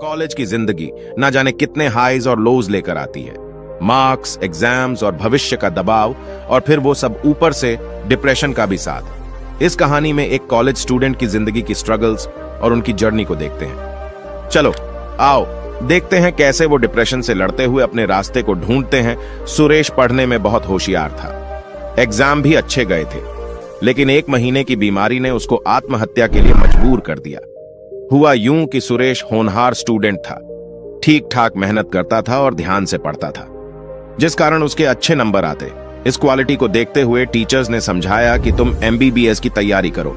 College की जिंदगी ना जाने कितने हाईज और लोज लेकर आती है। मार्क्स, एग्जाम्स और भविष्य का दबाव, और फिर वो सब ऊपर से डिप्रेशन का भी साथ। इस कहानी में एक कॉलेज स्टूडेंट की जिंदगी की स्ट्रगल्स और उनकी जर्नी को देखते हैं। चलो आओ देखते हैं कैसे वो डिप्रेशन से लड़ते हुए अपने रास्ते को ढूंढते हैं। सुरेश पढ़ने में बहुत होशियार था, एग्जाम भी अच्छे गए थे, लेकिन 1 महीने की बीमारी ने उसको आत्महत्या के लिए मजबूर कर दिया। हुआ यूं कि सुरेश होनहार स्टूडेंट था, ठीक ठाक मेहनत करता था और ध्यान से पढ़ता था, जिस कारण उसके अच्छे नंबर आते। इस क्वालिटी को देखते हुए टीचर्स ने समझाया कि तुम MBBS की तैयारी करो।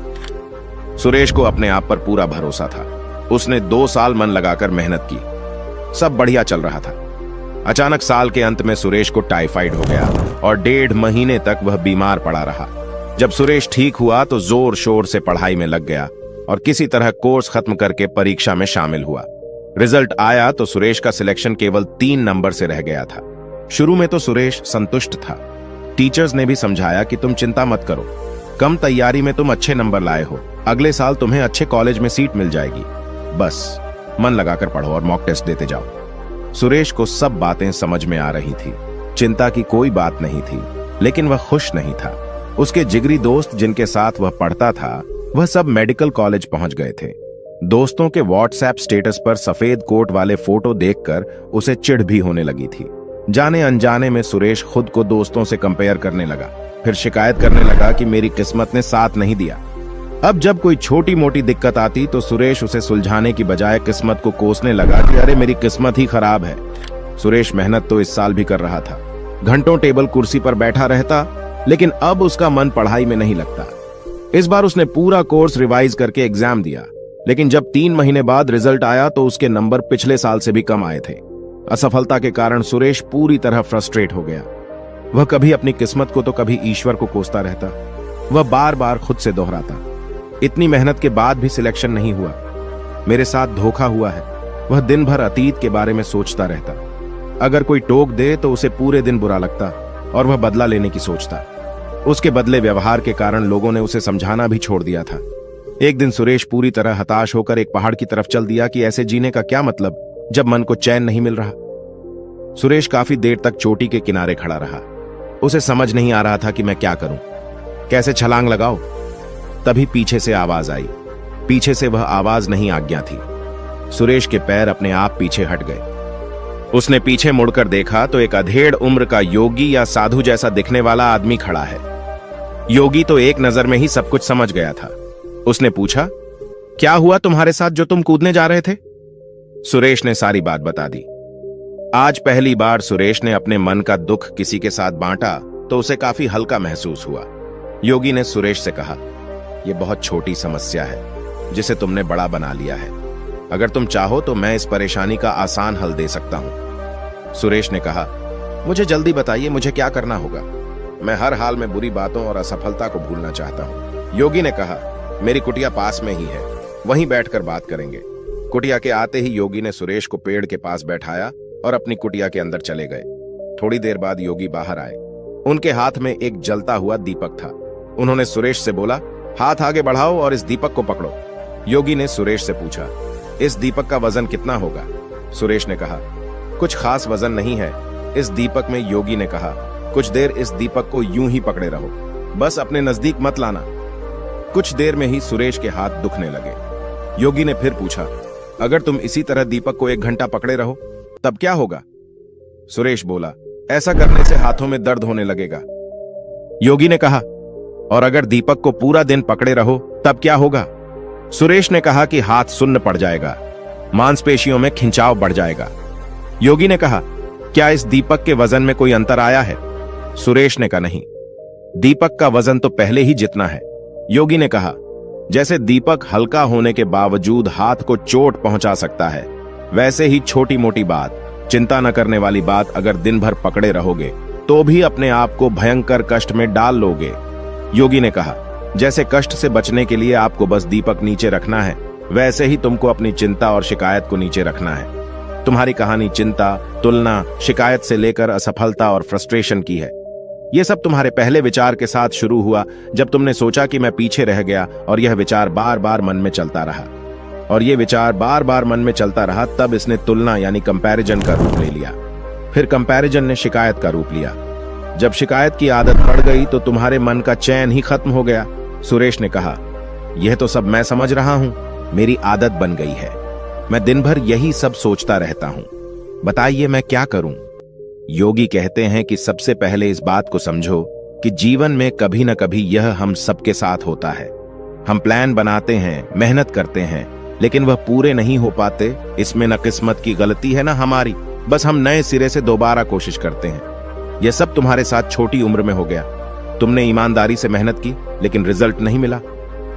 सुरेश को अपने आप पर पूरा भरोसा था। उसने 2 साल मन लगाकर मेहनत की, सब बढ़िया चल रहा था। अचानक साल के अंत में सुरेश को टाइफाइड हो गया और 1.5 महीने तक वह बीमार पड़ा रहा। जब सुरेश ठीक हुआ तो जोर शोर से पढ़ाई में लग गया और किसी तरह कोर्स खत्म करके परीक्षा में शामिल हुआ। रिजल्ट आया तो सुरेश का सिलेक्शन केवल 3 नंबर से रह गया था। शुरू में तो सुरेश संतुष्ट था। टीचर्स ने भी समझाया कि तुम चिंता मत करो, कम तैयारी में तुम अच्छे नंबर लाए हो, अगले साल तुम्हें अच्छे कॉलेज में सीट मिल जाएगी, बस मन लगाकर पढ़ो और मॉक टेस्ट देते जाओ। सुरेश को सब बातें समझ में आ रही थी, चिंता की कोई बात नहीं थी, लेकिन वह खुश नहीं था। उसके जिगरी दोस्त जिनके साथ वह पढ़ता था, वह सब मेडिकल कॉलेज पहुंच गए थे। दोस्तों के व्हाट्सएप स्टेटस पर सफेद कोट वाले फोटो देखकर उसे चिढ़ भी होने लगी थी। जाने अनजाने में सुरेश खुद को दोस्तों से कंपेयर करने लगा, फिर शिकायत करने लगा कि मेरी किस्मत ने साथ नहीं दिया। अब जब कोई छोटी मोटी दिक्कत आती तो सुरेश उसे सुलझाने की बजाय किस्मत को कोसने लगा कि अरे मेरी किस्मत ही खराब है। सुरेश मेहनत तो इस साल भी कर रहा था, घंटों टेबल कुर्सी पर बैठा रहता, लेकिन अब उसका मन पढ़ाई में नहीं लगता। इस बार उसने पूरा कोर्स रिवाइज करके एग्जाम दिया, लेकिन जब 3 महीने बाद रिजल्ट आया तो उसके नंबर पिछले साल से भी कम आए थे। असफलता के कारण सुरेश पूरी तरह फ्रस्ट्रेट हो गया। वह कभी अपनी किस्मत को तो कभी ईश्वर को कोसता रहता। वह बार बार खुद से दोहराता, इतनी मेहनत के बाद भी सिलेक्शन नहीं हुआ, मेरे साथ धोखा हुआ है। वह दिन भर अतीत के बारे में सोचता रहता। अगर कोई टोक दे तो उसे पूरे दिन बुरा लगता और वह बदला लेने की सोचता। उसके बदले व्यवहार के कारण लोगों ने उसे समझाना भी छोड़ दिया था। एक दिन सुरेश पूरी तरह हताश होकर एक पहाड़ की तरफ चल दिया कि ऐसे जीने का क्या मतलब जब मन को चैन नहीं मिल रहा। सुरेश काफी देर तक चोटी के किनारे खड़ा रहा। उसे समझ नहीं आ रहा था कि मैं क्या करूं, कैसे छलांग लगाऊं। तभी पीछे से आवाज आई। पीछे से वह आवाज नहीं, आज्ञा थी। सुरेश के पैर अपने आप पीछे हट गए। उसने पीछे मुड़कर देखा तो एक अधेड़ उम्र का योगी या साधु जैसा दिखने वाला आदमी खड़ा है। योगी तो एक नजर में ही सब कुछ समझ गया था। उसने पूछा, क्या हुआ तुम्हारे साथ जो तुम कूदने जा रहे थे? सुरेश ने सारी बात बता दी। आज पहली बार सुरेश ने अपने मन का दुख किसी के साथ बांटा तो उसे काफी हल्का महसूस हुआ। योगी ने सुरेश से कहा, यह बहुत छोटी समस्या है जिसे तुमने बड़ा बना लिया है। अगर तुम चाहो तो मैं इस परेशानी का आसान हल दे सकता हूं। सुरेश ने कहा, मुझे जल्दी बताइए, मुझे क्या करना होगा? मैं हर हाल में बुरी बातों और असफलता को भूलना चाहता हूं। योगी ने कहा, मेरी कुटिया पास में ही है, वहीं बैठकर बात करेंगे। कुटिया के आते ही योगी ने सुरेश को पेड़ के पास बैठाया और अपनी कुटिया के अंदर चले गए। थोड़ी देर बाद योगी बाहर आए। उनके हाथ में एक जलता हुआ दीपक था। उन्होंने सुरेश से बोला, हाथ आगे बढ़ाओ और इस दीपक को पकड़ो। योगी ने सुरेश से पूछा, इस दीपक का वजन कितना होगा? सुरेश ने कहा, कुछ खास वजन नहीं है इस दीपक में। योगी ने कहा, कुछ देर इस दीपक को यूं ही पकड़े रहो, बस अपने नजदीक मत लाना। कुछ देर में ही सुरेश के हाथ दुखने लगे। योगी ने फिर पूछा, अगर तुम इसी तरह दीपक को 1 घंटा पकड़े रहो तब क्या होगा? सुरेश बोला, ऐसा करने से हाथों में दर्द होने लगेगा। योगी ने कहा, और अगर दीपक को पूरा दिन पकड़े रहो तब क्या होगा? सुरेश ने कहा कि हाथ सुन्न पड़ जाएगा, मांसपेशियों में खिंचाव बढ़ जाएगा। योगी ने कहा, क्या इस दीपक के वजन में कोई अंतर आया है? सुरेश ने कहा, नहीं, दीपक का वजन तो पहले ही जितना है। योगी ने कहा, जैसे दीपक हल्का होने के बावजूद हाथ को चोट पहुंचा सकता है, वैसे ही छोटी मोटी बात, चिंता न करने वाली बात अगर दिन भर पकड़े रहोगे तो भी अपने आप को भयंकर कष्ट में डाल लोगे। योगी ने कहा, जैसे कष्ट से बचने के लिए आपको बस दीपक नीचे रखना है, वैसे ही तुमको अपनी चिंता और शिकायत को नीचे रखना है। तुम्हारी कहानी चिंता, तुलना, शिकायत से लेकर असफलता और फ्रस्ट्रेशन की है। यह सब तुम्हारे पहले विचार के साथ शुरू हुआ जब तुमने सोचा कि मैं पीछे रह गया, और यह विचार बार बार मन में चलता रहा। और ये विचार बार बार मन में चलता रहा। तब इसने तुलना यानी कंपैरिजन का रूप ले लिया। फिर कंपैरिजन ने शिकायत का रूप लिया। जब शिकायत की आदत पड़ गई तो तुम्हारे मन का चैन ही खत्म हो गया। सुरेश ने कहा, यह तो सब मैं समझ रहा हूं, मेरी आदत बन गई है। मैं दिन भर यही सब सोचता रहता हूं। बताइए मैं क्या करूं? योगी कहते हैं कि सबसे पहले इस बात को समझो कि जीवन में कभी न कभी यह हम सबके साथ होता है। हम प्लान बनाते हैं, मेहनत करते हैं, लेकिन वह पूरे नहीं हो पाते। इसमें न किस्मत की गलती है न हमारी, बस हम नए सिरे से दोबारा कोशिश करते हैं। यह सब तुम्हारे साथ छोटी उम्र में हो गया। तुमने ईमानदारी से मेहनत की लेकिन रिजल्ट नहीं मिला।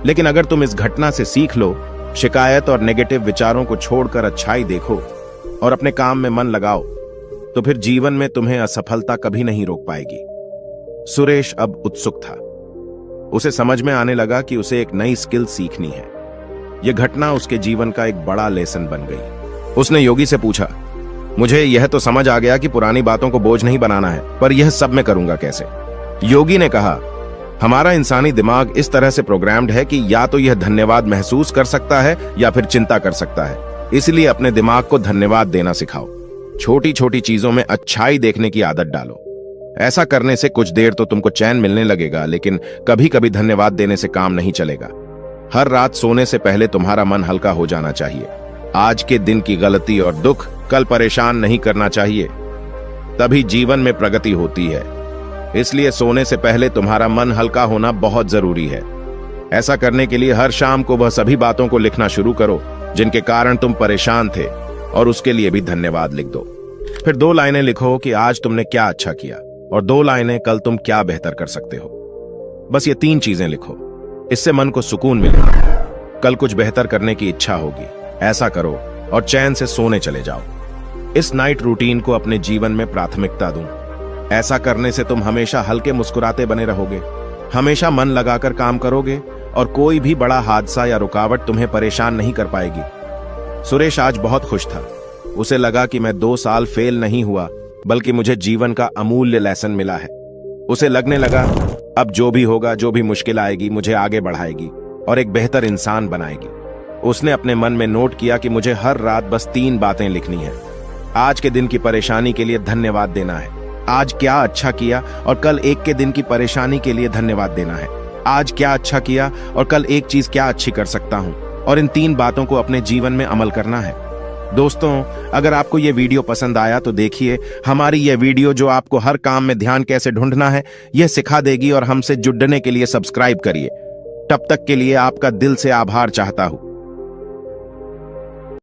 लेकिन अगर तुम इस घटना से सीख लो, शिकायत और नेगेटिव विचारों को छोड़कर अच्छाई देखो और अपने काम में मन लगाओ, तो फिर जीवन में तुम्हें असफलता कभी नहीं रोक पाएगी। सुरेश अब उत्सुक था। उसे समझ में आने लगा कि उसे एक नई स्किल सीखनी है। यह घटना उसके जीवन का एक बड़ा लेसन बन गई। उसने योगी से पूछा, मुझे यह तो समझ आ गया कि पुरानी बातों को बोझ नहीं बनाना है, पर यह सब मैं करूंगा कैसे? योगी ने कहा, हमारा इंसानी दिमाग इस तरह से प्रोग्राम्ड है कि या तो यह धन्यवाद महसूस कर सकता है या फिर चिंता कर सकता है। इसलिए अपने दिमाग को धन्यवाद देना सिखाओ। छोटी छोटी चीजों में अच्छाई देखने की आदत डालो। ऐसा करने से कुछ देर तो तुमको चैन मिलने लगेगा, लेकिन कभी कभी धन्यवाद देने से काम नहीं चलेगा। हर रात सोने से पहले तुम्हारा मन हल्का हो जाना चाहिए। आज के दिन की गलती और दुख कल परेशान नहीं करना चाहिए, तभी जीवन में प्रगति होती है। इसलिए सोने से पहले तुम्हारा मन हल्का होना बहुत जरूरी है। ऐसा करने के लिए हर शाम को वह सभी बातों को लिखना शुरू करो जिनके कारण तुम परेशान थे, और उसके लिए भी धन्यवाद लिख दो। फिर 2 लाइनें लिखो कि आज तुमने क्या अच्छा किया, और 2 लाइनें कल तुम क्या बेहतर कर सकते हो। बस ये 3 चीजें लिखो। इससे मन को सुकून मिलेगा। कल कुछ बेहतर करने की इच्छा होगी। ऐसा करो और चैन से सोने चले जाओ। इस नाइट रूटीन को अपने जीवन में प्राथमिकता दूं। ऐसा करने से तुम हमेशा हल्के मुस्कुराते बने रहोगे, हमेशा मन लगाकर काम करोगे और कोई भी बड़ा हादसा या रुकावट तुम्हें परेशान नहीं कर पाएगी। सुरेश आज बहुत खुश था। उसे लगा कि मैं 2 साल फेल नहीं हुआ, बल्कि मुझे जीवन का अमूल्य लेसन मिला है। उसे लगने लगा अब जो भी होगा, जो भी मुश्किल आएगी, मुझे आगे बढ़ाएगी और एक बेहतर इंसान बनाएगी। उसने अपने मन में नोट किया कि मुझे हर रात बस 3 बातें लिखनी है। आज के दिन की परेशानी के लिए धन्यवाद देना है, आज क्या अच्छा किया और कल एक के दिन की परेशानी के लिए धन्यवाद देना है, आज क्या अच्छा किया और कल एक चीज क्या अच्छी कर सकता हूं, और इन 3 बातों को अपने जीवन में अमल करना है। दोस्तों, अगर आपको यह वीडियो पसंद आया तो देखिए हमारी यह वीडियो जो आपको हर काम में ध्यान कैसे ढूंढना है यह सिखा देगी, और हमसे जुड़ने के लिए सब्सक्राइब करिए। तब तक के लिए आपका दिल से आभार चाहता हूं।